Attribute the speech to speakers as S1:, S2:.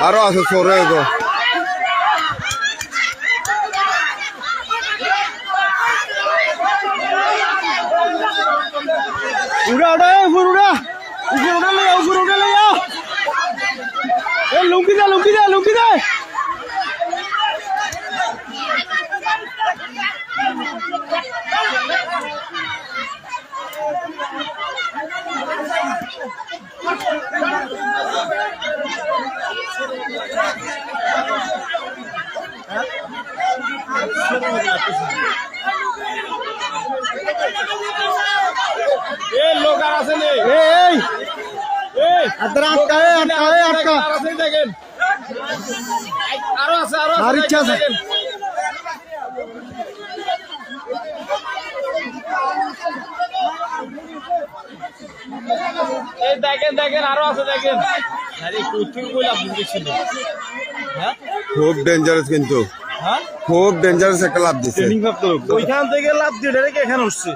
S1: আরো আছে সরে গো
S2: উড়া উড়া উপর উড়া উপর উড়া লইয়া এ লুঙ্গি দে লুঙ্গি দে লুঙ্গি দে লোক আর আছে নেই দেখেন আরো আছে আরো ইচ্ছা আছে এই দেখেন দেখেন আরো আছে দেখেন
S1: খুব ডেঞ্জারাস কিন্তু খুব ডেঞ্জারাস একটা লাভ দিচ্ছে
S2: ওইখান থেকে লাভ দিয়ে এখানে উঠছে